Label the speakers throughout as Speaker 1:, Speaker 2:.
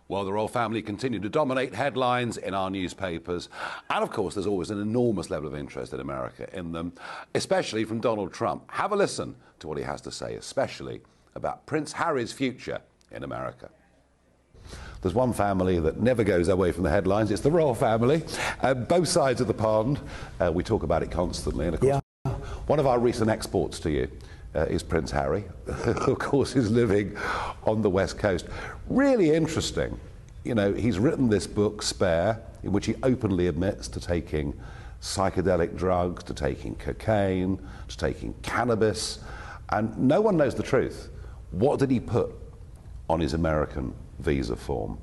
Speaker 1: Well, the royal family continue to dominate headlines in our newspapers. And of course, there's always an enormous level of interest in America in them, especially from Donald Trump. Have a listen to what he has to say, especially about Prince Harry's future in America. There's one family that never goes away from the headlines. It's the royal family. Both sides of the pond. We talk about it constantly. And of course, one of our recent exports to you is Prince Harry, who of course is living on the West Coast. Really interesting. You know, he's written this book, Spare, in which he openly admits to taking psychedelic drugs, to taking cocaine, to taking cannabis, and no one knows the truth. What did he put on his American visa form?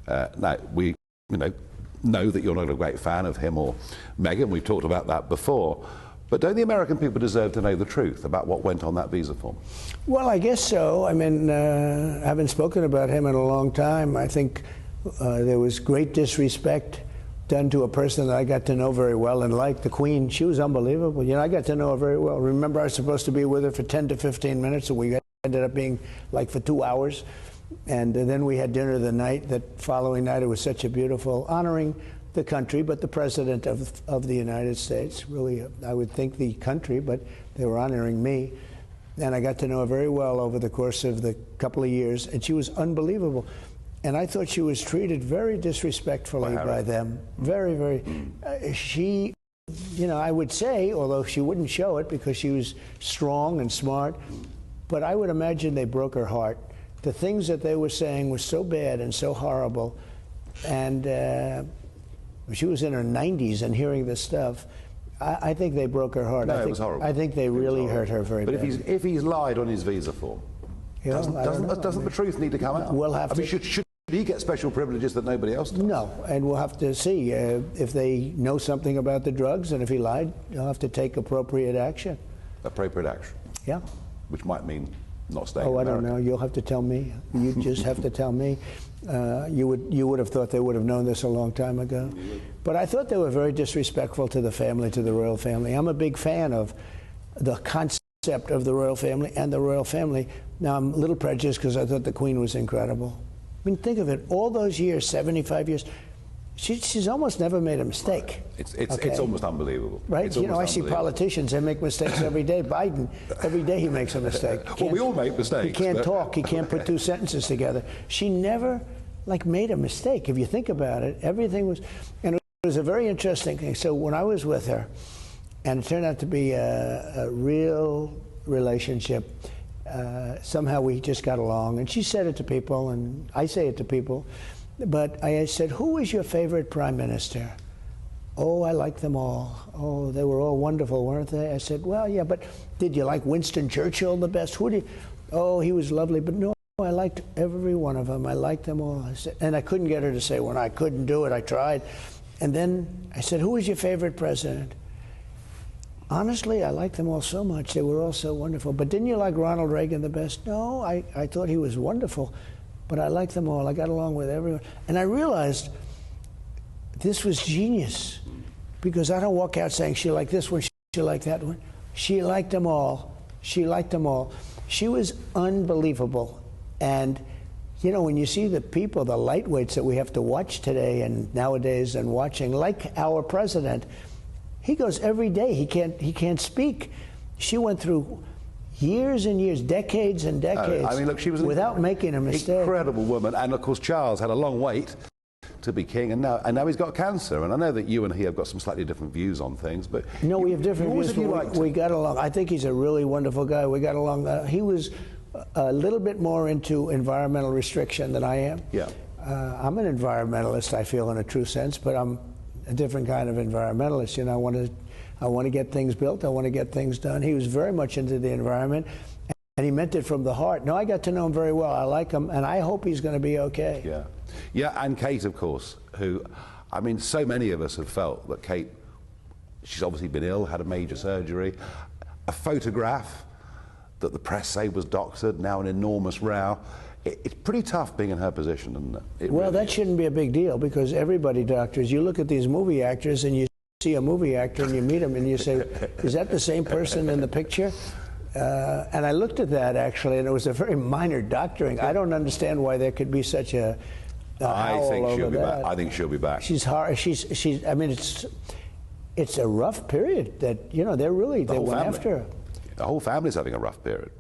Speaker 1: Now, we know that you're not a great fan of him or Meghan. We've talked about that before. But don't the American people deserve to know the truth about what went on that visa form?
Speaker 2: Well, I guess so. I mean, I haven't spoken about him in a long time. I think there was great disrespect done to a person that I got to know very well and liked, the Queen. She was unbelievable. You know, I got to know her very well. Remember, I was supposed to be with her for 10 to 15 minutes, and we ended up being like for 2 hours. And then we had dinner the night, that following night. It was such a beautiful, honoring the country, but the President of the United States, really, I would think the country, but they were honoring me. And I got to know her very well over the course of the couple of years, and she was unbelievable. And I thought she was treated very disrespectfully by them. Very, very. She, you know, I would say, although she wouldn't show it because she was strong and smart, but I would imagine they broke her heart. The things that they were saying were so bad and so horrible. And she was in her 90s and hearing this stuff. I think they broke her heart.
Speaker 1: No, it was horrible.
Speaker 2: I think they really hurt her very bad.
Speaker 1: But if he's lied on his visa form, doesn't the truth need to come out?
Speaker 2: We'll have to.
Speaker 1: Should he get special privileges that nobody else does?
Speaker 2: No, and we'll have to see if they know something about the drugs, and if he lied, you'll have to take appropriate action.
Speaker 1: Appropriate action?
Speaker 2: Yeah.
Speaker 1: Which might mean not staying in
Speaker 2: I
Speaker 1: America.
Speaker 2: don't know. You'll have to tell me. You just have to tell me. You would have thought they would have known this a long time ago. But I thought they were very disrespectful to the family, to the royal family. I'm a big fan of the concept of the royal family and the royal family. Now, I'm a little prejudiced because I thought the Queen was incredible. I mean, think of it. All those years, 75 years, she's almost never made a mistake.
Speaker 1: It's almost unbelievable.
Speaker 2: Right? You know, I see politicians, they make mistakes every day. Biden, every day he makes a mistake.
Speaker 1: Well, we all make mistakes.
Speaker 2: He can't talk. He can't put two sentences together. She never, made a mistake. If you think about it, everything was, and it was a very interesting thing. So when I was with her, and it turned out to be a real relationship, somehow we just got along. And she said it to people, and I say it to people. But I said, who is your favorite prime minister? Oh, I like them all. Oh, they were all wonderful, weren't they? I said, well, yeah, but did you like Winston Churchill the best? Oh, he was lovely, but no, I liked every one of them. I liked them all. I said, and I couldn't get her to say, when I couldn't do it, I tried. And then I said, who is your favorite president? Honestly, I liked them all so much. They were all so wonderful. But didn't you like Ronald Reagan the best? No, I thought he was wonderful. But I liked them all. I got along with everyone. And I realized this was genius, because I don't walk out saying she liked this one, she liked that one. She liked them all. She liked them all. She was unbelievable. And, you know, when you see the people, the lightweights that we have to watch today and nowadays and watching, like our president, he goes every day. He can't speak. She went through years and years, decades and decades,
Speaker 1: I mean, look, she was
Speaker 2: without making a mistake.
Speaker 1: Incredible woman. And of course, Charles had a long wait to be king, and now he's got cancer. And I know that you and he have got some slightly different views on things, but
Speaker 2: no, we have different views. We got along. I think he's a really wonderful guy. We got along. He was a little bit more into environmental restriction than I am.
Speaker 1: Yeah.
Speaker 2: I'm an environmentalist, I feel, in a true sense, but I'm a different kind of environmentalist. You know, I want to get things built. I want to get things done. He was very much into the environment, and he meant it from the heart. No, I got to know him very well. I like him, and I hope he's going to be okay.
Speaker 1: Yeah. Yeah, and Kate, of course, who, I mean, so many of us have felt that Kate, she's obviously been ill, had a major surgery. A photograph that the press say was doctored, now an enormous row. It's pretty tough being in her position, isn't it?
Speaker 2: Well, that shouldn't be a big deal, because everybody doctors. You look at these movie actors, and you see a movie actor and you meet him and you say, is that the same person in the picture? And I looked at that, actually, and it was a very minor doctoring. I don't understand why there could be such a
Speaker 1: I think
Speaker 2: howl
Speaker 1: she'll
Speaker 2: over
Speaker 1: be
Speaker 2: that.
Speaker 1: back. I think she'll be back.
Speaker 2: She's hard. She's. I mean, it's a rough period that, you know, they went after her.
Speaker 1: The whole family's having a rough period.